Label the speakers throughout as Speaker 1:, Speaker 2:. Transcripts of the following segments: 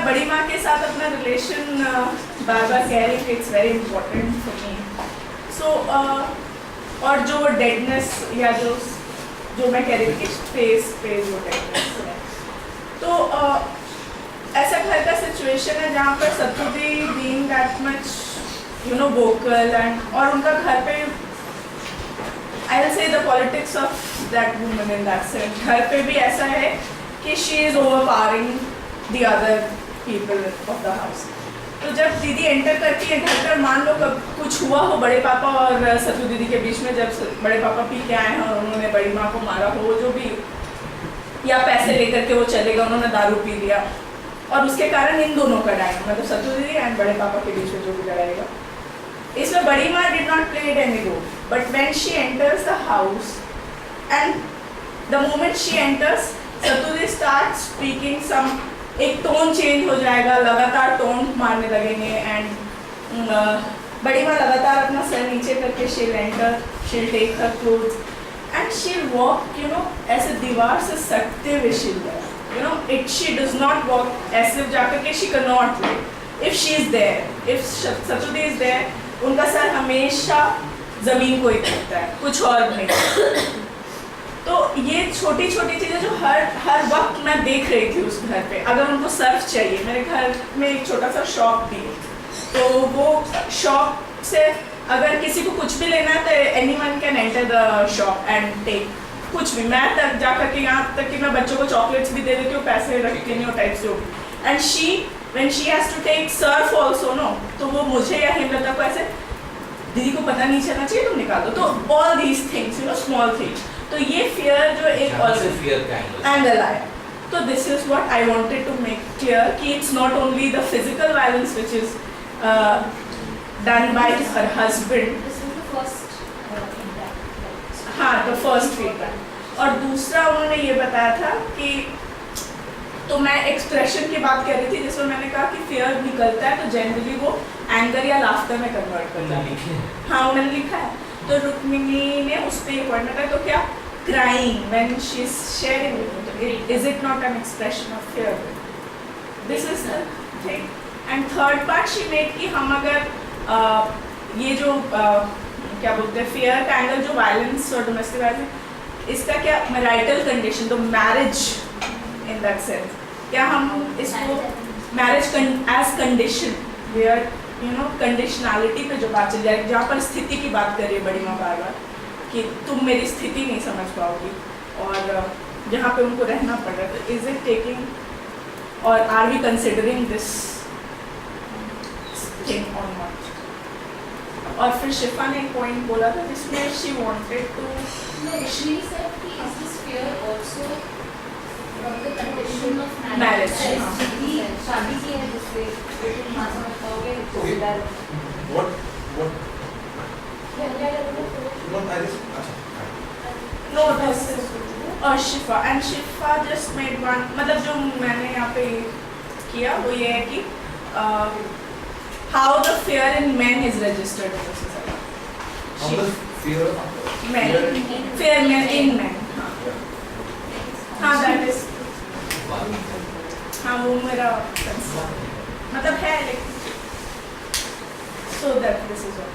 Speaker 1: बड़ी माँ के साथ अपना रिलेशन बार बार कह रही कि it's very important for me. So और जो डेडनेस या जो मैं कह रही थी फेस वो डेडनेस है, तो ऐसा घर का सिचुएशन है जहाँ पर Satudi being that much vocal and, और उनका घर पे I will say the politics of that woman in that sense, घर पे भी ऐसा है कि she is overpowering the other people of the house. तो जब दीदी एंटर करती है घर पर, मान लो कुछ हुआ हो बड़े पापा और सतु दीदी के बीच में, जब बड़े पापा पी के आए हैं और उन्होंने बड़ी माँ को मारा हो, जो भी, या पैसे लेकर के वो चले गए, उन्होंने दारू पी लिया, और उसके कारण इन दोनों का डायना, मतलब सतु दीदी एंड बड़े पापा के बीच में जो भी लड़ाएगा, इसमें बड़ी माँ did not play any role, but when she enters the house and the moment she enters, Satu दीदी स्टार्ट स्पीकिंग सम, एक टोन चेंज हो जाएगा, लगातार टोन मारने लगेंगे, एंड बड़ी माँ लगातार अपना सर नीचे करके she'll enter, she'll take her clothes and she'll walk, ऐसे दीवार से सटते हुए she'll go, she does not walk ऐसे जाकर के, she cannot walk, if she is there, if सतुदी is there, उनका सर हमेशा जमीन को ही टकता है, कुछ और नहीं। तो ये छोटी छोटी चीज़ें जो हर वक्त मैं देख रही थी उस घर पे। अगर उनको सर्फ चाहिए, मेरे घर में एक छोटा सा शॉप भी है, तो वो शॉप से अगर किसी को कुछ भी लेना है तो anyone can enter the shop and take कुछ भी। मैं तक जा करके, यहाँ तक कि मैं बच्चों को चॉकलेट्स भी दे देती हूँ, पैसे रख के नहीं हो टाइप से हो। And she when she has to take Surf also no, तो वो मुझे या हिमलता को ऐसे, दीदी को पता नहीं चलना चाहिए, तुम निकाल दो। तो all these things small things, तो ये फियर जो एक एंगल आया, तो this is what I wanted to make clear कि it's not only the physical violence which is done by her husband, हाँ द फर्स्ट फीडबैक। और दूसरा उन्होंने ये बताया था कि, तो मैं एक्सप्रेशन की बात कर रही थी जिसमें मैंने कहा कि फियर निकलता है तो जनरली वो एंगर या लाफ्टर में कन्वर्ट करता है। हाँ उन्होंने लिखा है, तो रुक्मिणी ने उस पर पॉइंट है, तो क्या crying when she is sharing, is it not an expression of fear? This is the thing. And third part she made कि हम अगर ये जो क्या बोलते हैं फियर का एंगल, जो वायलेंस और डोमेस्टिक वायलेंस, इसका क्या मैरिटल कंडीशन, तो मैरिज इन दैट सेंस, क्या हम इसको marriage as condition, where conditionality पे जो बात चल जाएगी, जहाँ पर स्थिति की बात कर रही है बड़ी माँ बार बार कि तुम मेरी स्थिति नहीं समझ पाओगी, और जहाँ पे उनको रहना पड़ रहा है, तो इज इट टेकिंग और are we considering this thing और नॉट? और फिर शिफा ने एक पॉइंट बोला था जिसमें शी वांटेड टू, मैरिज,
Speaker 2: शादी की है जिससे तुम समझ पाओगे
Speaker 1: नो और शिफा and Shifa just made one, मतलब जो मैंने यहाँ पे किया वो ये है कि how the fear in man is registered in society, fear man in man, हाँ दैट इज, हाँ वो मेरा मतलब है, लेकिन so that this is all.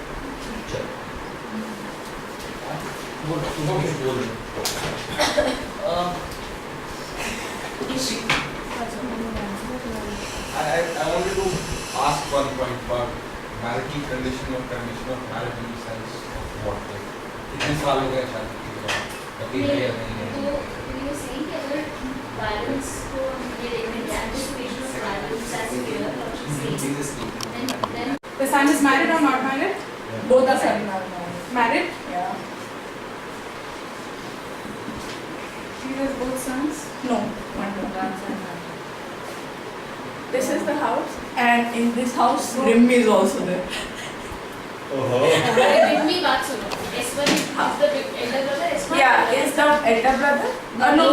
Speaker 3: I wanted to ask one point about marital condition of marriage in the sense of what, कितने साल हो गए शादी के, कभी है या नहीं है?
Speaker 2: तो ये सही कि अगर वायलेंस को ये देखने की anticipation of violence as fear and then
Speaker 1: The son is married or not married?
Speaker 3: Yeah.
Speaker 1: Both are married. Yeah. He has both sons? No, one. This is the house, and in this house, Rimmi is also there.
Speaker 2: Rimmi बात सुनो, S1 is the elder brother, S1
Speaker 1: Yeah, is the elder brother? No,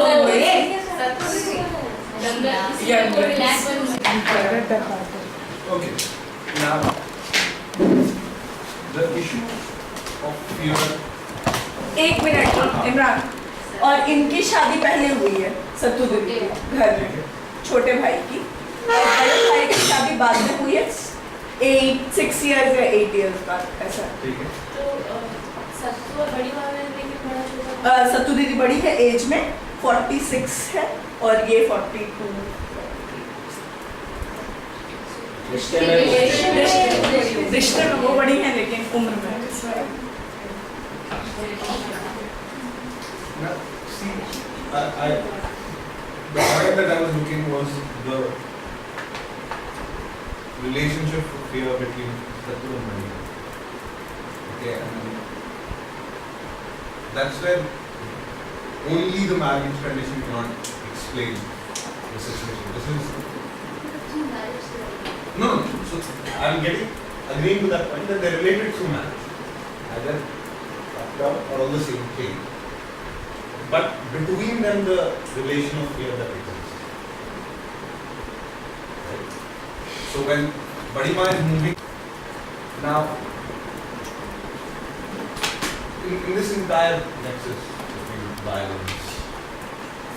Speaker 3: Okay. Now, the issue of fear.
Speaker 1: एक minute Imran, और इनकी शादी पहले हुई है सत्तू दीदी के घर में, छोटे भाई की, और बड़े भाई बाद में हुई है 6 years या 8 years बाद ऐसा।
Speaker 3: ठीक है।
Speaker 2: तो सत्तू और बड़ी वाला है लेकिन बड़ा छोटा।
Speaker 1: सत्तू दीदी बड़ी है एज में 46 है और ये 42।
Speaker 3: रिश्ते
Speaker 1: रिश्ते में वो बड़ी है लेकिन उम्र में
Speaker 3: Now, see, the point that I was looking was the relationship of fear between Sattu and Mani. Okay, and that's where only the marriage condition cannot explain the situation. This is no. So I'm agreeing to that point that they're related through marriage, either up down or on the same plane. But between them, the relation of fear that exists. Right? So when Badima is moving now, in this entire nexus between violence,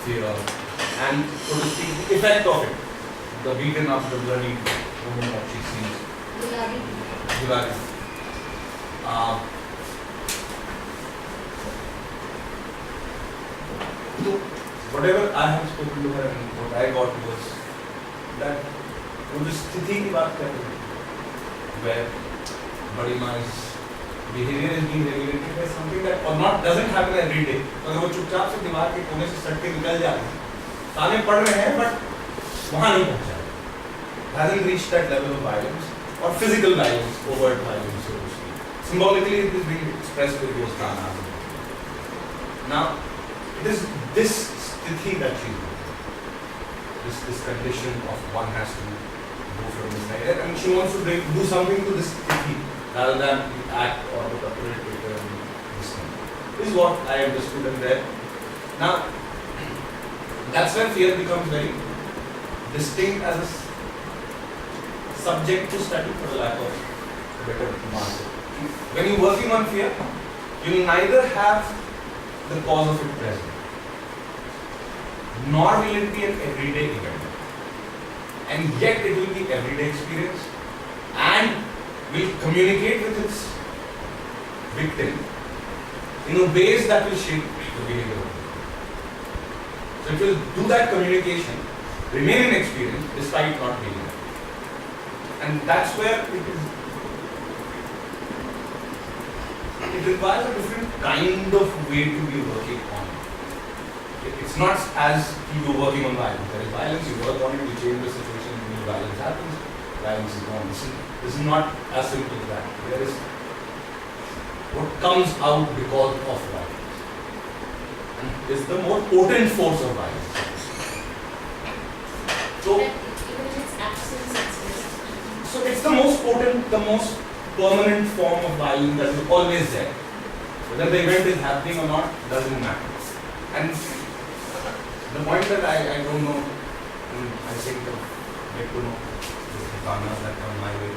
Speaker 3: fear, and so to speak, the effect of it, the beaten up, the bloody woman that she sees, Gulari. So whatever I have spoken to her and what I got was that वो जो स्थिति की बात कर रही है, where Badima's behavior is being regulated by something that or not doesn't happen every day. अगर वो चुपचाप से दीवार के कोने से सट के निकल जाते हैं, ताने पड़ रहे हैं but वहाँ नहीं पहुँचा, hasn't reached that level of violence or physical violence, overt violence, so to speak. Symbolically, it is being expressed with those tanas. Now, it is this sthiti that she this condition of one has to go from this side, and she wants to do something to this sthiti rather than the act or the perpetrator and this thing. This is what I understood and read. Now, that's where fear becomes very distinct as a subject to study, for the lack of better marker. When you're working on fear, you neither have the cause of it present, nor will it be an everyday event, and yet it will be everyday experience and will communicate with its victim in a ways that will shape the behavior of it. So it will do that communication, remain in experience despite not being there, and that's where it requires a different kind of way to be working on it. It's not as you're working on violence. There is violence, you work on it, you change the situation, when violence happens, violence is gone. This is not as simple as that. There is what comes out because of violence, and is the more potent force of violence. So,
Speaker 2: even in its absence,
Speaker 3: so it's the most potent, the most permanent form of violence that is always there. Whether the event is happening or not doesn't matter. And the point that I don't know, I think get to know the kanas that come my way,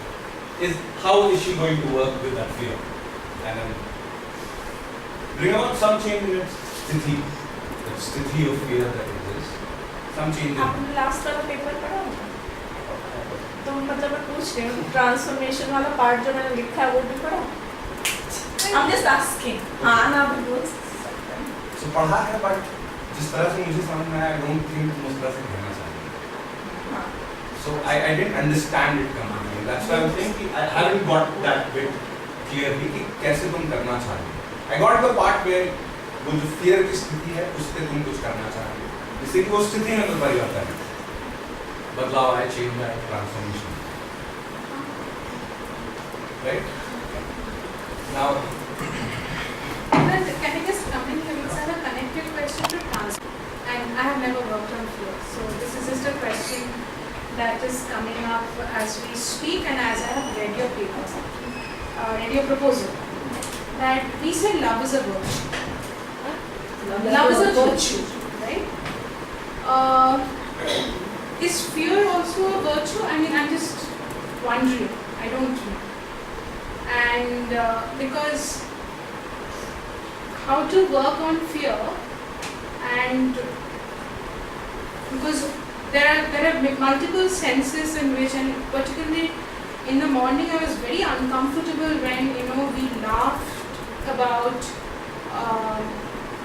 Speaker 3: is how is she going to work with that fear and then bring about some change in its sthiti, the sthiti of fear that exists, some change in
Speaker 1: आपने last वाला paper पढ़ा होगा? तो मतलब मैं पूछ रही हूँ ट्रांसफॉर्मेशन वाला पार्ट जो मैंने लिखा है वो भी पढ़ा? I'm just asking. हाँ ना भी बोल सकते हैं।
Speaker 3: So पढ़ा है but जिस तरह से मुझे समझ में आया I don't think तुम उस तरह से कहना चाहिए.
Speaker 1: हाँ।
Speaker 3: So I didn't understand it completely. That's why I'm saying कि I haven't got that bit clearly कि कैसे तुम करना चाहिए. I got the part where वो जो fear की स्थिति है उससे तुम कुछ करना चाहिए. जिससे कि वो स्थिति में कोई परिवर्तन है. बदलाव है, change है, transformation. Right? Now,
Speaker 4: Can I just come in here? It's a connected question to transport, and I have never worked on flow, so this is just a question that is coming up as we speak and as I have read your papers, read your proposal, that we say love is a virtue. Love is a virtue, right? Is fear also a virtue? I mean, I'm just wondering. I don't know. And because how to work on fear, and because there are multiple senses in which, and particularly in the morning, I was very uncomfortable when we laughed about,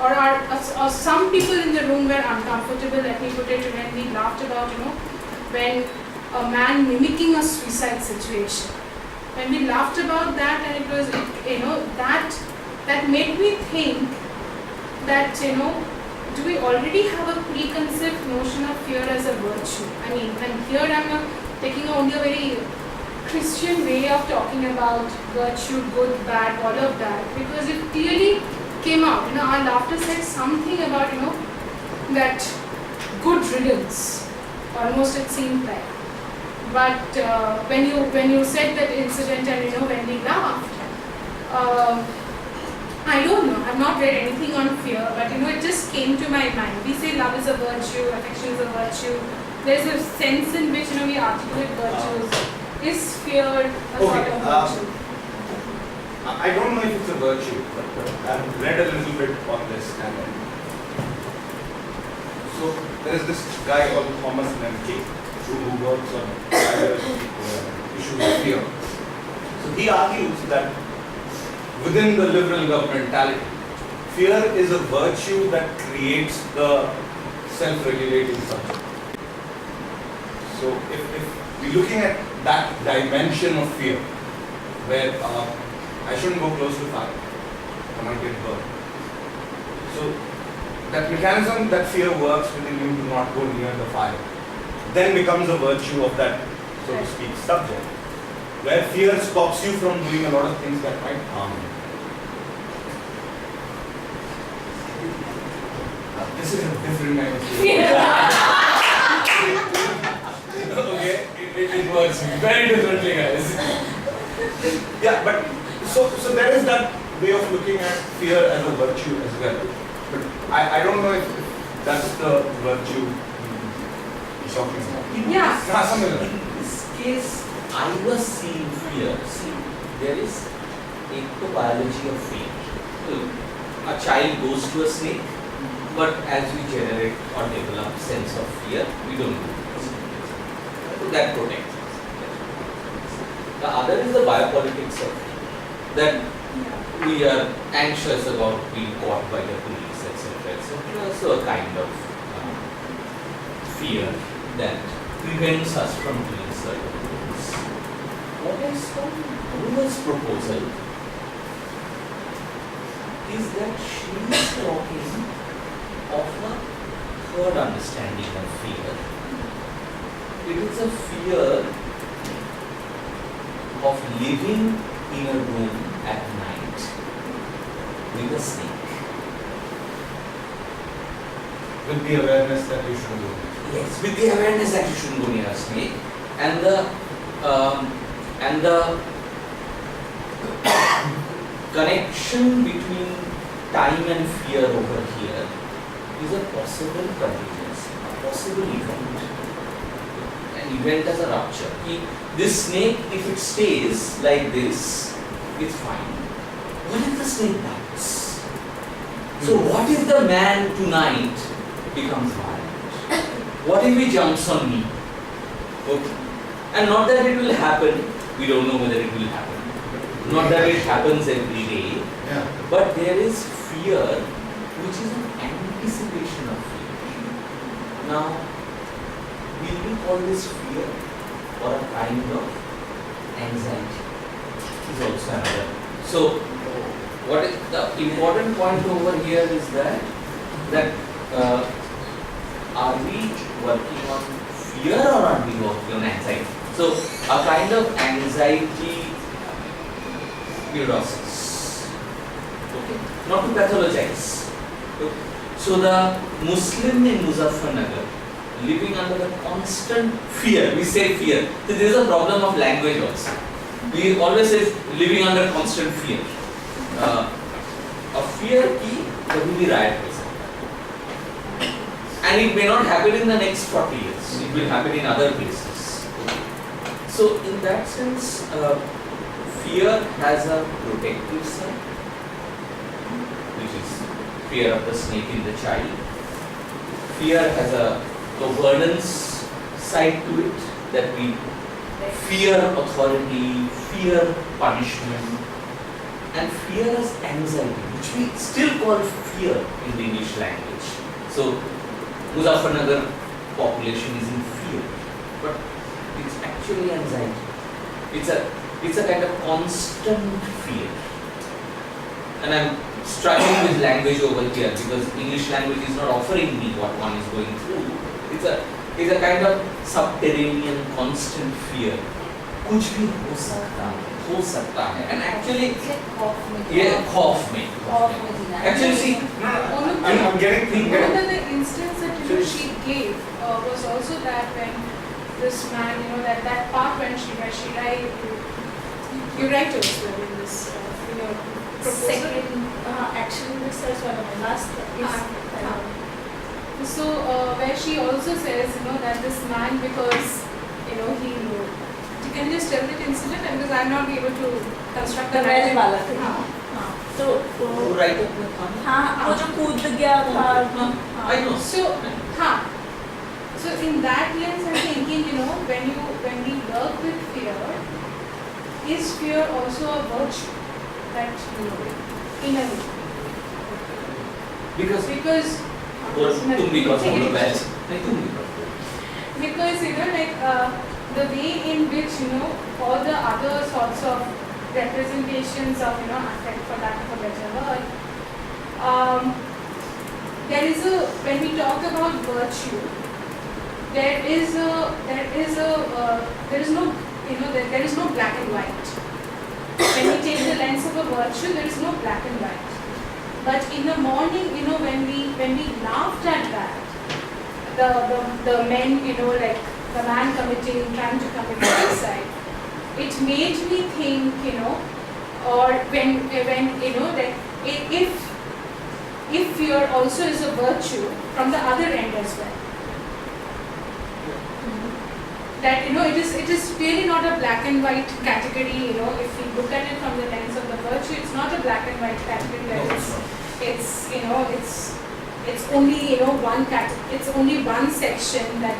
Speaker 4: or some people in the room were uncomfortable. Let me put it, when we laughed about when a man mimicking a suicide situation. When we laughed about that, and it was that made me think that do we already have a preconceived notion of fear as a virtue? I mean, and here I'm taking only a very Christian way of talking about virtue, good, bad, all of that, because it clearly came out. Our laughter said something about that good riddance, almost it seemed like. But when you said that incident, and when we laughed, I don't know. I've not read anything on fear, but it just came to my mind. We say love is a virtue, affection is a virtue. There's a sense in which we articulate virtues. Is fear a sort of virtue?
Speaker 3: I don't know if it's a virtue, but I've read a little bit on this. And so there is this guy called Thomas Lemke who works on issues of fear. So he argues that within the liberal governmentality, fear is a virtue that creates the self-regulating subject. So if we're looking at that dimension of fear, where I shouldn't go close to fire, I might get burned. So that mechanism that fear works within you to not go near the fire, then becomes a virtue of that, so to speak, subject, where fear stops you from doing a lot of things that might harm you. This is a different kind of fear. Okay, it works very differently, guys. Yeah, but so there is that way of looking at fear as a virtue as well. But I don't know if that's the virtue he's talking about.
Speaker 4: Yeah.
Speaker 3: Something like that.
Speaker 5: In this case, I was seeing fear. See, there is ectobiology of fear. So, a child goes to a snake, but as we generate or develop sense of fear, we don't do it. So that protects us. The other is the biopolitics of fear. That we are anxious about being caught by the police, etc., etc. So a kind of fear that prevents us from doing certain things. What I saw in Anubha's proposal is that she is talking of a third understanding of fear. It is a fear of living in a room at night with a snake.
Speaker 3: With the awareness that you shouldn't go.
Speaker 5: Yes, with the awareness that you shouldn't go near a snake, and the connection between time and fear over here is a possible contingency, a possible event. An event as a rupture. This snake, if it stays like this, it's fine. What if the snake bites? So what if the man tonight becomes violent? What if he jumps on me? Okay. And not that it will happen, we don't know whether it will happen. Not that it happens every day,
Speaker 3: Yeah.
Speaker 5: but there is fear which is an anticipation of fear. Now, will we call this fear or a kind of anxiety? Is also another. So, what is the important point over here is that are we working on fear or are we working on anxiety? So, a kind of anxiety neurosis. Okay, not to pathologize. Okay. So, the Muslim in Muzaffarnagar living under the constant fear, we say fear. So, there is a problem of language also. We always say living under constant fear. A fear ki kabhi bhi riot ho sakta hai. And it may not happen in the next 40 years. It will happen in other places. So in that sense, fear has a protective side, which is fear of the snake in the child. Fear has a governance side to it, that we fear authority, fear punishment, and fear as anxiety, which we still call fear in the English language. So, Muzaffarnagar population is in fear, but it's actually anxiety. It's a kind of constant fear. And I'm struggling with language over here because English language is not offering me what one is going through. It's a kind of subterranean constant fear. कुछ भी हो सकता है, and actually खौफ में. Actually, see,
Speaker 3: I'm getting.
Speaker 4: One of the instance that she gave was also that when this man, that part when she write, you write to us in this, proposal.
Speaker 1: Second, actually, this is one of my last.
Speaker 4: So where she also says, that this man, because he, can you just tell that incident, and because I'm not able to construct
Speaker 1: The well वाला था.
Speaker 4: हाँ.
Speaker 1: तो
Speaker 5: right up with
Speaker 1: हाँ वो जो कूद गया था.
Speaker 5: I know.
Speaker 4: So in that lens, I'm thinking, when we work with fear, is fear also a virtue that in a way?
Speaker 5: Because तुम भी कर सकते हो बैच नहीं तुम भी कर
Speaker 4: because the way in which all the other sorts of representations of affect, for lack of a better word, there is when we talk about virtue, there is no black and white. When we take the lens of a virtue, there is no black and white. But in the morning, when we laughed at that, the men, like the man trying to commit suicide, it made me think, or when that if fear also is a virtue from the other end as well. That it is really not a black and white category. If we look at it from the lens of the virtue, it's not a black and white category. It's only one category. It's only one section that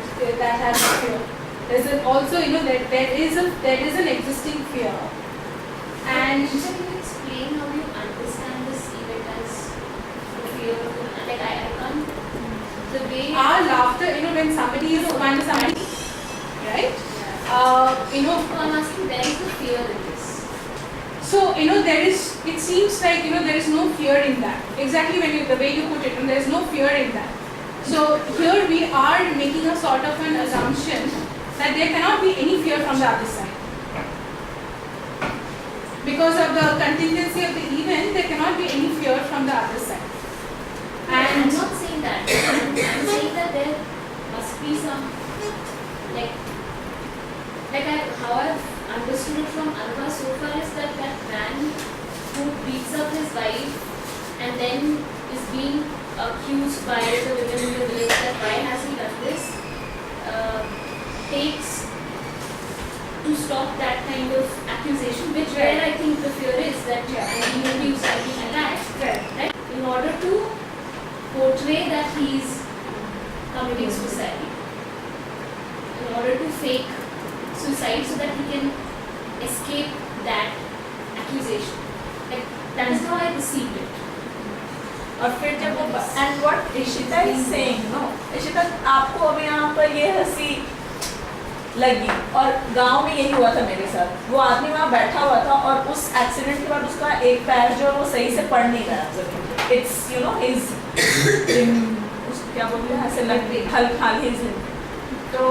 Speaker 4: has fear. There's also that there is an existing fear. And
Speaker 2: can you explain how you understand this event as the fear? Like I can't. The way
Speaker 4: our laughter, when somebody is somebody, right?
Speaker 2: So I'm asking, where is the fear in this?
Speaker 4: So it seems like there is no fear in that. Exactly the way you put it, there is no fear in that. So here we are making a sort of an assumption that there cannot be any fear from the other side. Because of the contingency of the event, there cannot be any fear from the other side.
Speaker 2: And I'm not saying that. I'm saying that there must be some how I've understood it from Anubha so far is that man who beats up his wife and then is being accused by the women in the village that why has he done this, takes to stop that kind of accusation, which where I think the fear is that he will be something like that, right? In order to portray that he is committing suicide, in order to fake suicide so that he can escape that accusation. That is how I received it.
Speaker 1: और फिर जब वो and what Ishita is saying, Ishita आपको अभी यहाँ पर ये हंसी लगी और गांव में यही हुआ था मेरे साथ. वो आदमी वहाँ बैठा हुआ था और उस एक्सीडेंट के बाद उसका एक पैर जो वो सही से पड़ नहीं रहा. It's his क्या बोलते हैं ऐसे लग गई हाल ही. तो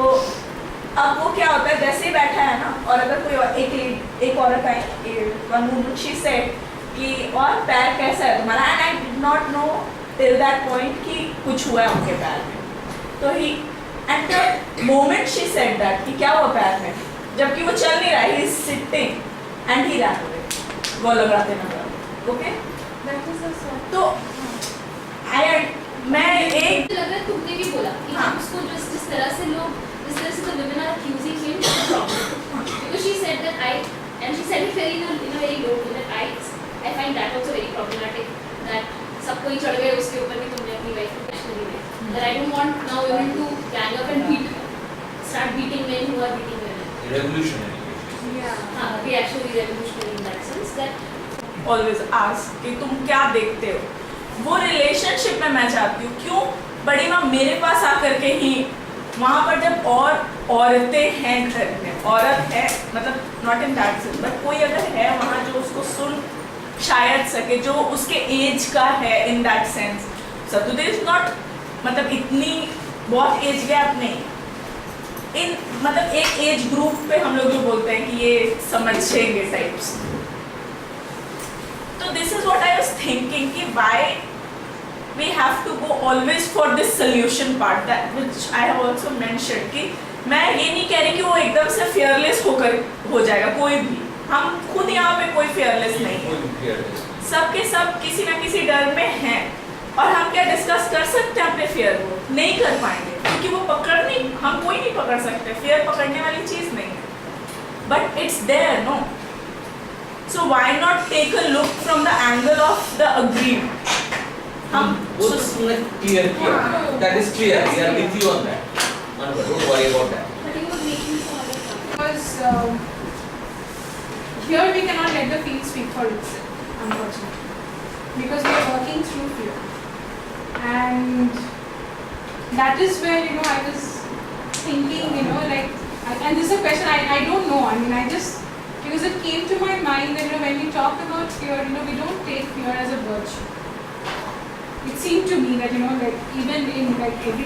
Speaker 1: अब वो क्या होता है जैसे ही बैठा है ना और अगर कोई एक औरत आई she said कि और पैर कैसा है तुम्हारा, and I did not know till that point कि कुछ हुआ है उनके पैर में. तो he at the moment she said that कि क्या हुआ पैर में, जबकि वो चल नहीं रहा, he is sitting and he ran away. वो लगाते ना okay. तो मैं एक
Speaker 2: लग रहा है तुमने भी बोला कि हम उसको जिस तरह से the women are accusing him of problem. Because she said that and she said it very in a very low tone that I find that also very problematic that सबको ही चढ़ गए उसके ऊपर भी तुमने अपनी wife को passionately में. That I don't want now women to gang up and beat start beating men who are beating women.
Speaker 5: Revolutionary.
Speaker 4: Yeah.
Speaker 2: Reactionary, revolutionary in that sense that
Speaker 1: always ask कि तुम क्या देखते हो, वो रिलेशनशिप में मैं चाहती हूँ। क्यों बड़ी माँ मेरे पास आकर के ही वहाँ पर जब और औरतें हैं घर में, औरत है मतलब not in that sense but कोई अगर है वहाँ जो उसको सुन शायद सके, जो उसके एज का है in that sense. So there is not मतलब इतनी बहुत एज गैप नहीं इन मतलब एक एज ग्रुप पे हम लोग जो बोलते हैं कि ये समझेंगे types. So this is what I was thinking कि why we have to go always for this solution part that which I have also mentioned कि मैं ये नहीं कह रही कि वो एकदम से fearless होकर हो जाएगा कोई भी, हम खुद यहाँ पे कोई fearless नहीं है, सबके सब किसी ना किसी डर में हैं और हम क्या डिस्कस कर सकते हैं अपने fear को, नहीं कर पाएंगे क्योंकि वो पकड़ नहीं, हम कोई नहीं पकड़ सकते, fear पकड़ने वाली चीज़ नहीं है, but it's there no. So why not take a look from the angle of the aggrieved? हम
Speaker 5: वो तो तुमने clear किया, that is clear, we are with you on that. Anubha, don't worry about that.
Speaker 2: but you were making some other point.
Speaker 4: Because here we cannot let the field speak for itself, unfortunately, because we are working through fear, and that is where I was thinking, like, and this is a question I don't know. I mean, I just because it came to my mind that when we talk about fear, we don't take fear as a virtue. It seemed to me that like even in like every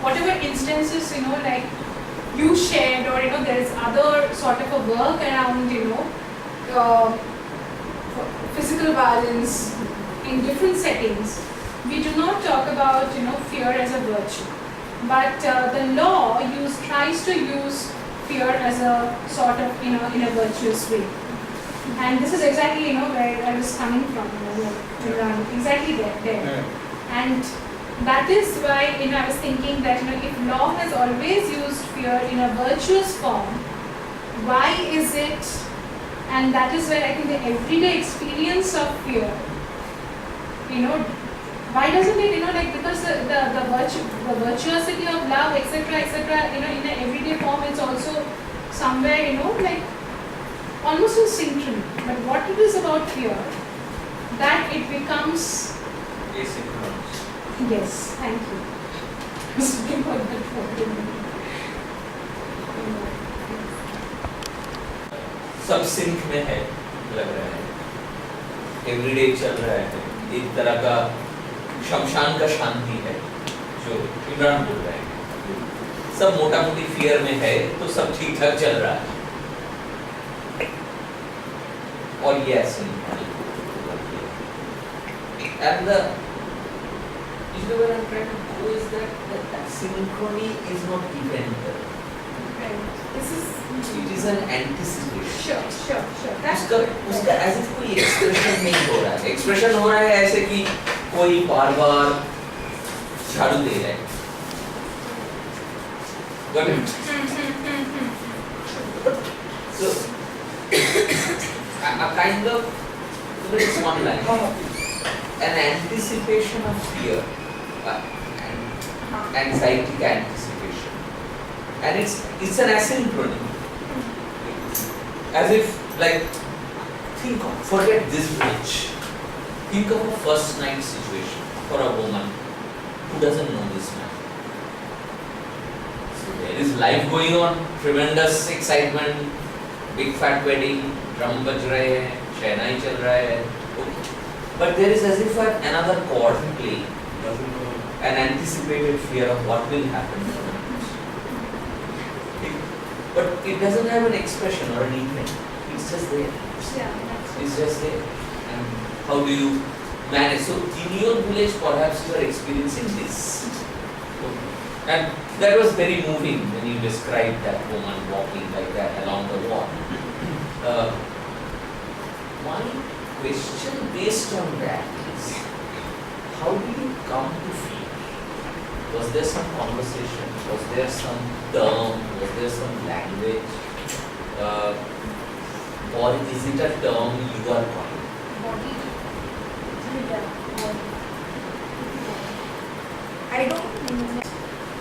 Speaker 4: whatever instances like you shared or there is other sort of a work around physical violence in different settings, we do not talk about fear as a virtue, but the law tries to use fear as a sort of in a virtuous way, and this is exactly where I was coming from, exactly there. And that is why I was thinking that if law has always used fear in a virtuous form, why is it, and that is where I think the everyday experience of fear, why doesn't it like because the virtuosity of love etc in the everyday form it's also somewhere like almost in synchrony, but what it is about fear that it becomes
Speaker 5: Asynchronous.
Speaker 4: yes, thank you. I was looking for that word.
Speaker 5: सब sink में है लग रहा है, everyday चल रहा है, एक तरह का शमशान का शांति है जो इमरान बोल रहा है, सब मोटा मोटी फियर में है तो सब ठीक ठाक चल रहा है और ये ऐसे and the where I'm trying to go is that synchrony is not event,
Speaker 4: This is
Speaker 5: it is an anticipation.
Speaker 4: sure.
Speaker 5: उसका as if कोई एक्सप्रेशन नहीं हो रहा है, एक्सप्रेशन हो रहा है ऐसे कि कोई बार बार झाड़ू दे रहा है, got it? So a kind of, so it's one line, an anticipation of fear, and anxiety anticipation, and it's an asynchrony, as if like think of, forget this bridge, think of a first night situation for a woman who doesn't know this man. So there is life going on, tremendous excitement, big fat wedding, drum baj rahe hain, शहनाई चल रहा है, okay. But there is as if another chord playing, an anticipated fear of what will happen. But it doesn't have an expression or an event. It's just there. It's just there. And how do you manage? So in your village, perhaps you are experiencing this. And that was very moving when you described that woman walking like that along the wall. My question based on that is, how did you come to fear? Was there some conversation? Was there some term? Was there some language? Or is it a term you are calling?
Speaker 1: I don't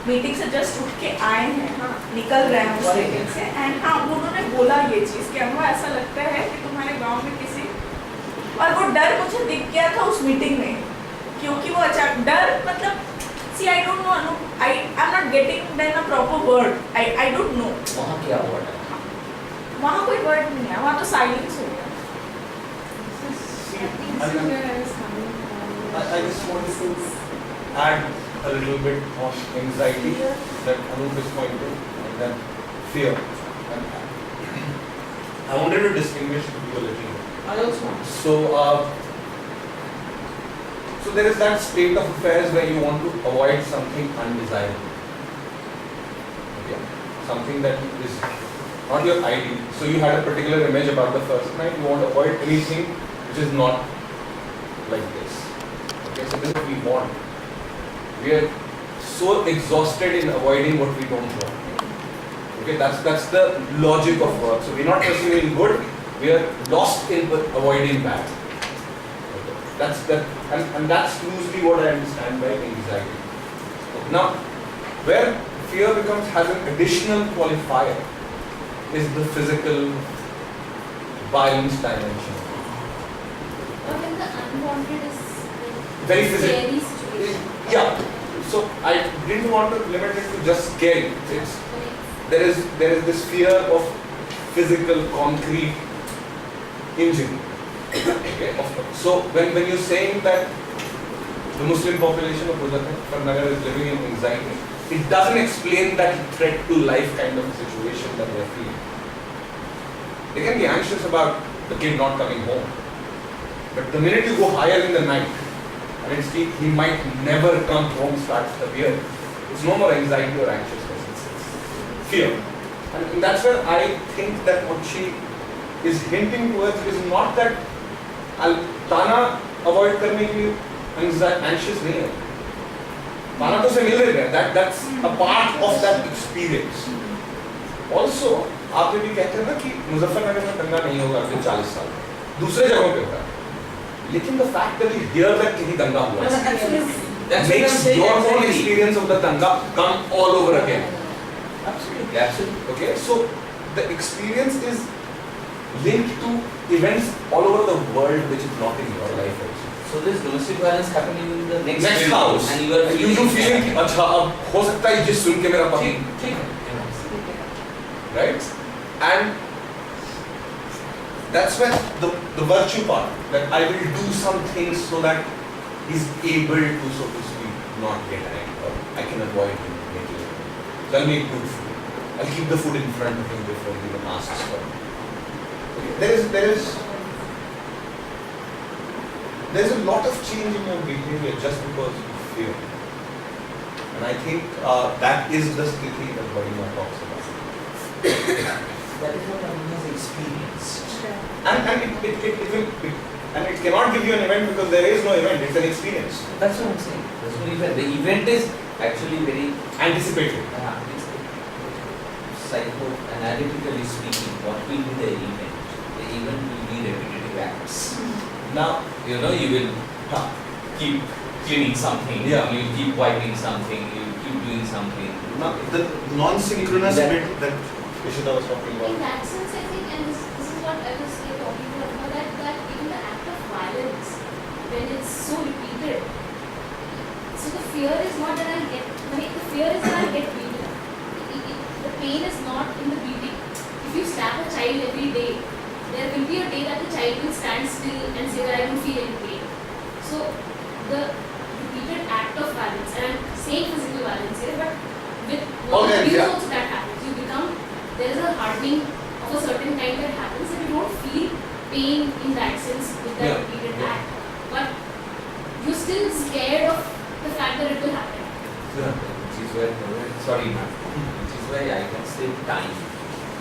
Speaker 1: meeting से just उठ के आए हैं, हाँ निकल रहे हैं उस मीटिंग से, एंड हाँ उन्होंने बोला ये चीज़ कि अनुभव ऐसा लगता है कि तुम्हारे गांव में किसी, और वो डर मुझे दिख गया था उस मीटिंग में, क्योंकि वो अचानक डर मतलब see I don't know Anu, I am not getting then a proper word, I don't know
Speaker 5: वहाँ क्या वर्ड है?
Speaker 1: वहाँ कोई वर्ड नहीं है, वहाँ तो साइलेंस हो गया.
Speaker 4: This is where I was coming from.
Speaker 3: I just wanted to add a little bit on anxiety that Anup is pointing, and then fear. And I wanted to distinguish the two a little bit.
Speaker 5: I also want.
Speaker 3: So there is that state of affairs where you want to avoid something undesirable. Okay. Something that is not your ideal. So you had a particular image about the first night. You want to avoid anything which is not like this. Okay. So this is what we want. We are so exhausted in avoiding what we don't want. Okay. That's the logic of work. So we're not pursuing good. We are lost in avoiding bad. Okay. And that's usually what I understand by anxiety. Now, where fear has an additional qualifier is the physical violence dimension.
Speaker 2: Or when the unwanted is
Speaker 3: Very physical.
Speaker 2: scary situation.
Speaker 3: Yeah. So I didn't want to limit it to just scary. There is this fear of physical concrete injury. Okay. So when you're saying that the Muslim population of Muzaffarnagar is living in anxiety, it doesn't explain that threat to life kind of situation that they are feeling. They can be anxious about the kid not coming home, but the minute you go higher in the night, and he might never come home starts to appear, it's no more anxiety or anxiousness, it's fear. And that's where I think that what she is hinting towards is not that ताना avoid करने के लिए anxious नहीं है, ताना तो से मिल रहे हैं, that's a part of that experience. Also आप ये भी कहते हैं ना कि मुजफ्फरनगर में दंगा नहीं होगा अगले 40 साल, दूसरे जगहों पे होगा, लेकिन the fact that you hear that कहीं दंगा हुआ that makes your own experience of the danga come all over again.
Speaker 5: Absolutely. Absolutely.
Speaker 3: Okay, so the experience is linked to events all over the world which is not in your life also.
Speaker 5: So there's domestic violence happening in the next
Speaker 3: Next
Speaker 5: building,
Speaker 3: house,
Speaker 5: and you are
Speaker 3: you do feeling कि अच्छा अब हो सकता है ये सुन के मेरा पति,
Speaker 5: ठीक है.
Speaker 3: right? And that's when the virtue part, that I will do some things so that he's able to, so to speak, not get angry, or I can avoid him making it. So I'll make good food. I'll keep the food in front of him before he even asks for it. Okay. There's a lot of change in your behavior just because you fear. And I think that is the sthiti that Bhagavad talks about.
Speaker 5: That is what Anubha has experienced.
Speaker 3: And it cannot give you an event because there is no event, it's an experience.
Speaker 5: That's what I'm saying. There's no event. The event is actually very
Speaker 3: Anticipated.
Speaker 5: it's psychoanalytically speaking, what will be the event? The event will be repetitive acts.
Speaker 3: Now,
Speaker 5: You know, you will keep cleaning something,
Speaker 3: Yeah.
Speaker 5: you will keep wiping something, you will keep doing something.
Speaker 3: now the non-synchronous bit that Ishita was talking
Speaker 2: In
Speaker 3: about.
Speaker 2: that sense, I think, and this is what I was talking about, that even the act of violence, when it's so repeated, so the fear is not that I'll get, the fear is that I'll get beaten. The pain is not in the beating. If you slap a child every day, there will be a day that the child will stand still and say that I don't feel any pain. So the repeated act of violence, and I'm saying physical violence here, but with
Speaker 3: Okay,
Speaker 2: abuse
Speaker 3: yeah.
Speaker 2: also that happens. You become, there is a hardening of a certain kind that happens, and you don't feel pain in that sense with that
Speaker 3: Yeah,
Speaker 2: repeated
Speaker 3: yeah.
Speaker 2: act. But you're still scared of the fact that it will happen.
Speaker 5: Which is where, sorry ma'am, which is why I can save time.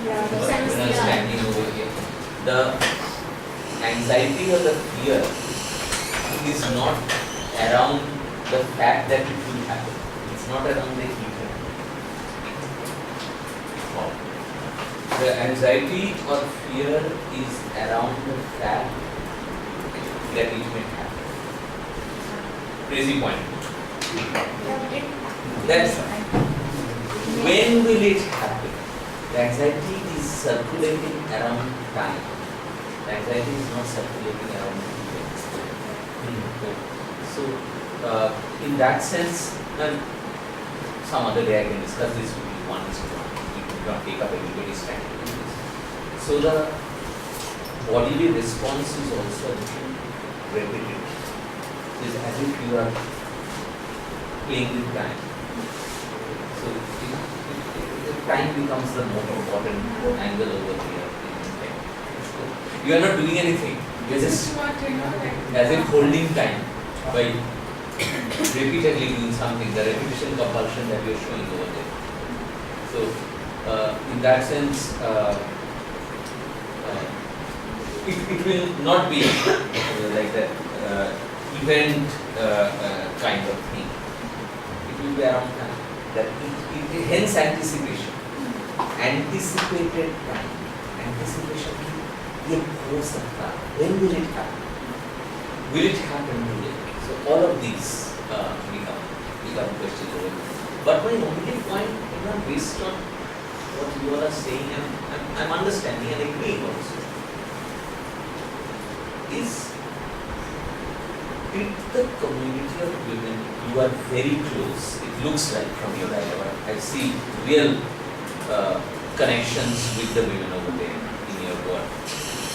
Speaker 1: Yeah,
Speaker 5: When
Speaker 1: that's
Speaker 2: Sense,
Speaker 5: I'm
Speaker 2: yeah.
Speaker 5: standing over here. The anxiety or the fear is not around the fact that it will happen. It's not around the event. The anxiety or fear is around the fact that it may happen. Crazy point. That's when will it happen? The anxiety is circulating around time. The anxiety is not circulating around events. So, in that sense, and some other day I can discuss this with you. 1:1. We do not take up everybody's time to do this. So the bodily response is also a little repetitive. It is as if you are playing with time. So time becomes the more important angle over here. You are not doing anything. You are just as if holding time by repeatedly doing something. The repetition compulsion that you are showing over there. So in that sense, it will not be like that event kind of thing. It will be around time. That hence anticipation. Anticipated time. Anticipation ये हो सकता है. When will it happen? Will it happen today? So all of these become questions over here. But my only point, based on what you all are saying, and I'm understanding and agreeing also, is with the community of women, you are very close. It looks like from your dialogue. I see real connections with the women over there in your work.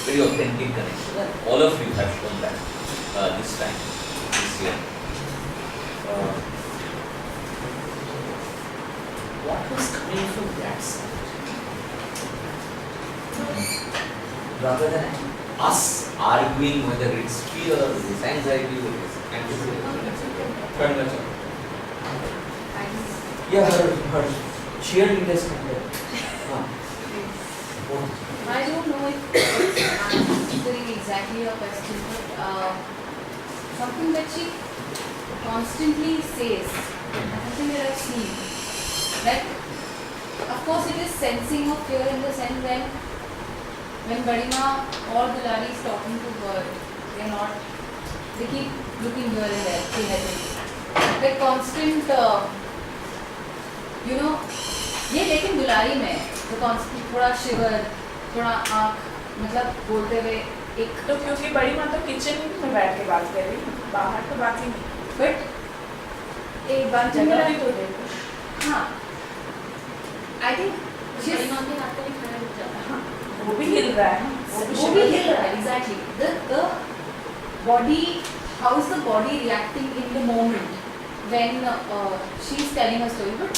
Speaker 5: Very authentic connections. And all of you have shown that this time, this year. What was coming from that side? Rather than us arguing whether it's fear, whether it's anxiety, whether it's anticipation. Yeah, her cheerleaders kind of.
Speaker 6: I don't know if I'm answering exactly your question, but something that she constantly says, something that I've seen, that of course it is sensing of fear in the sense when Badima or Dulari is talking to her, they keep looking here and there, the constant, ये लेकिन दुलारी में तो constant थोड़ा शिवर, थोड़ा आँख, मतलब बोलते हुए एक
Speaker 1: तो क्योंकि बड़ी माँ तो किचन में बैठ के बात कर रही, बाहर तो बात ही नहीं.
Speaker 6: बट एक बार
Speaker 1: जगह भी तो देखो.
Speaker 6: हाँ, I think
Speaker 2: बड़ी माँ के हाथ में खड़ा हो जाता है.
Speaker 1: वो भी हिल रहा है.
Speaker 6: वो भी हिल रहा है, exactly. The body, how is the body reacting in the moment when she is telling a story? But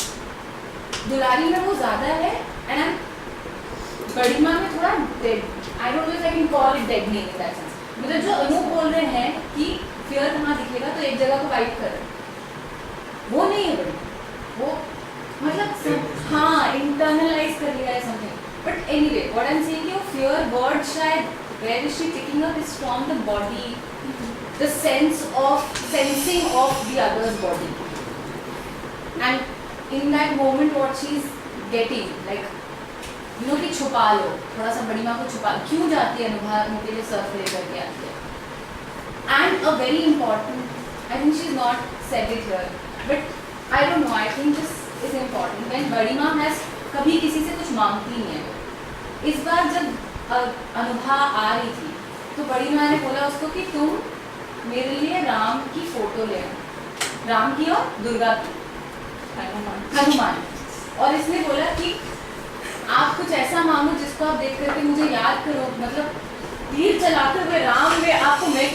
Speaker 6: दुलारी में वो ज़्यादा है, and बड़ी माँ में थोड़ा dead. I don't know if I can call it deadening in that sense. मतलब जो अनूप बोल रहे हैं कि fear कहाँ दिखेगा तो एक जगह को वाइट कर रहे हैं, वो नहीं है बड़ी, वो मतलब हाँ internalize कर लिया है something. But anyway, what I'm saying is fear word शायद where is she picking up is from the body, the sensing of the other's body, and in that moment what she's getting like कि छुपा लो थोड़ा सा बड़ी माँ को छुपा क्यों जाती है अनुभा उनके लिए सर्फ लेकर के आती है. And a very important, I think she's not said it here, but I don't know, I think this is important. When बड़ी माँ has कभी किसी से कुछ मांगती नहीं है. इस बार जब अनुभा आ रही थी तो बड़ी माँ ने बोला उसको कि तुम मेरे लिए राम की फोटो ले आओ, राम की और दुर्गा की, हनुमान. और इसने बोला कि आप कुछ ऐसा मांगो जिसको आप देख करके मुझे याद करो, मतलब तीर चलाते हुए राम में आपको मैं